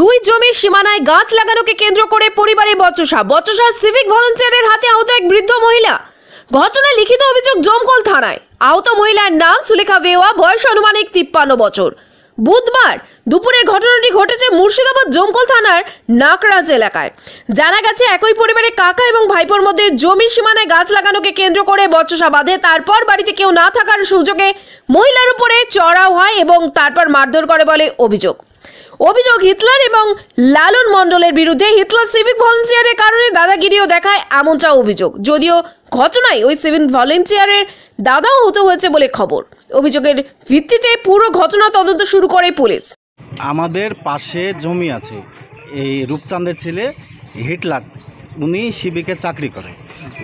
দুই জমির সীমানায় গাছ লাগানোকে কেন্দ্র করে পরিবারে বচসা সিভিক ভলান্টিয়ারের হাতে আহত এক বৃদ্ধ মহিলা। ঘটনায় লিখিত অভিযোগ জমকল থানায়। আহত মহিলার নাম সুলেখা বেওয়া, বয়স আনুমানিক 53 বছর। বুধবার দুপুরের ঘটনাটি ঘটেছে মুর্শিদাবাদ জমকল থানার নাকরাজ এলাকায়। জানা গেছে একই পরিবারের কাকা এবং ভাইপোর মধ্যে জমির সীমানায় গাছ লাগানোকে কেন্দ্র করে বচসা বাঁধে। তারপর বাড়িতে কেউ না থাকার সুযোগে মহিলার উপরে চড়াও হয় এবং তারপর মারধর করে বলে অভিযোগ। হিটলার এবং লালন মণ্ডলের বিরুদ্ধে হিটলার সিভিক ভলান্টিয়ারের কারণে দাদাগিরিও দেখায় এমনটা অভিযোগ। যদিও ঘটনায় ওই সিভিক ভলান্টিয়ারের দাদাও হতে হয়েছে বলে খবর। অভিযোগের ভিত্তিতে পুরো ঘটনা তদন্ত শুরু করে পুলিশ। আমাদের পাশে জমি আছে, এই রূপচাঁদের ছেলে হিটলার, উনি সিভিকে চাকরি করে।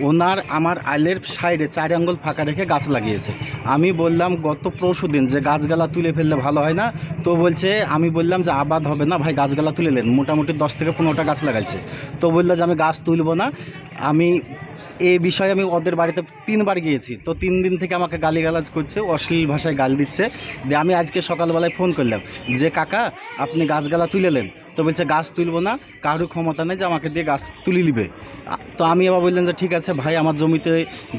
ওনার আমার আইলের সাইডে 4 আঙ্গুল ফাঁকা রেখে গাছ লাগিয়েছে। আমি বললাম গত পরশুদিন যে গাছগালা তুলে ফেললে ভালো হয় না, তো বলছে, আমি বললাম যে আবাদ হবে না ভাই, গাছগালা তুলে নেন। মোটামুটি 10 থেকে 15টা গাছ লাগাইছে। তো বললো যে আমি গাছ তুলব না। আমি এই বিষয়ে আমি ওদের বাড়িতে 3 বার গিয়েছি। তো 3 দিন থেকে আমাকে গালিগালাজ করছে, অশ্লীল ভাষায় গাল দিচ্ছে। দিয়ে আমি আজকে সকালবেলায় ফোন করলাম যে কাকা আপনি গাছগালা তুলে নেন। তো বলছে গাছ তুলবো না, কারোর ক্ষমতা নেই যে আমাকে দিয়ে গাছ তুলে নিবে। তো আমি আবার বললাম যে ঠিক আছে ভাই, আমার জমিতে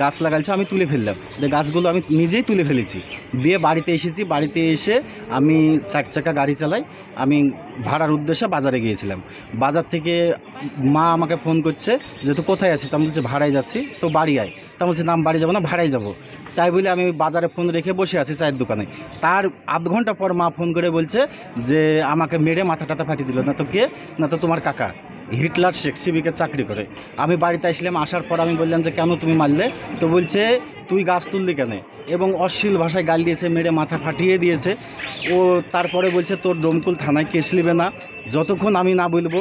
গাছ লাগাইছে, আমি তুলে ফেললাম। যে গাছগুলো আমি নিজেই তুলে ফেলেছি। দিয়ে বাড়িতে এসেছি। বাড়িতে এসে আমি 4 চাকা গাড়ি চালাই। আমি ভাড়ার উদ্দেশ্যে বাজারে গিয়েছিলাম। বাজার থেকে মা আমাকে ফোন করছে যে তো কোথায় আছিস? তা বলছে ভাড়ায় যাচ্ছি। তো বাড়ি আয়। তা বলছে না, বাড়ি যাবো না, ভাড়ায় যাবো। তাই বলে আমি বাজারে ফোন রেখে বসে আছি চায়ের দোকানে। তার আধ ঘন্টা পর মা ফোন করে বলছে যে আমাকে মেরে মাথা টাথা ফাটিয়ে দিল। না তো কে? না তো তোমার কাকা হিটলার শেখ, সিভিকে চাকরি করে। আমি বাড়িতে আসলাম। আসার পর আমি বললাম যে কেন তুমি মারলে? তো বলছে তুই গাছ তুললি কেন? এবং অশ্লীল ভাষায় গাল দিয়েছে, মেরে মাথা ফাটিয়ে দিয়েছে। ও তারপরে বলছে তোর ডোমকুল থানায় কেস নিবে না যতক্ষণ আমি না বলবো।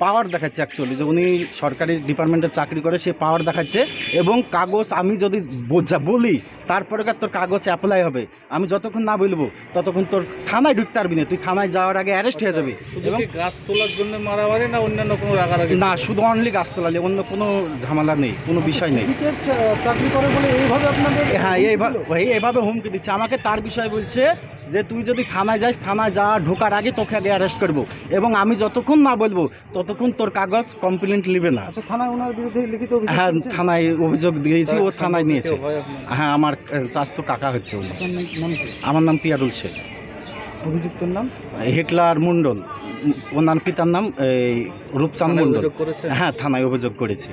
পাওয়ার দেখাচ্ছে অ্যাকচুয়ালি, যে উনি সরকারি ডিপার্টমেন্টে চাকরি করে, সে পাওয়ার দেখাচ্ছে। এবং কাগজ আমি যদি বলি তারপরে তোর কাগজ অ্যাপ্লাই হবে। আমি যতক্ষণ না বলবো ততক্ষণ তোর থানায় ঢুকতে পারবি না। তুই থানায় যাওয়ার আগে অ্যারেস্ট হয়ে যাবে। এবং গাছ তোলার জন্য মারামারি না অন্যান্য কোনো রাগারাগি? না, শুধু অনলি গাছ তোলালে, অন্য কোনো ঝামেলা নেই, কোনো বিষয় নেই। চাকরি করে বলে এইভাবে আপনাদের? হ্যাঁ, এইভাবে হুমকি দিচ্ছে আমাকে। তার বিষয় বলছে যে তুই যদি থানায় যাস, থানায় যাওয়া ঢোকার আগে তোকে আগে অ্যারেস্ট করবো। এবং আমি যতক্ষণ না বলবো ততক্ষণ তোর কাগজ কমপ্লেন্ট নেবে না। থানায় ওনার বিরুদ্ধে লিখিত অভিযোগ? হ্যাঁ, থানায় অভিযোগ দিয়েছি, ও থানায় নিয়েছে। হ্যাঁ, আমার চাচাতো কাকা হচ্ছে উনি। আমার নাম পিয়ারুল শেখ। অভিযুক্তর নাম হিটলার মণ্ডল। ওনার পিতার নাম রূপচাঁদ মণ্ডল। হ্যাঁ, থানায় অভিযোগ করেছে।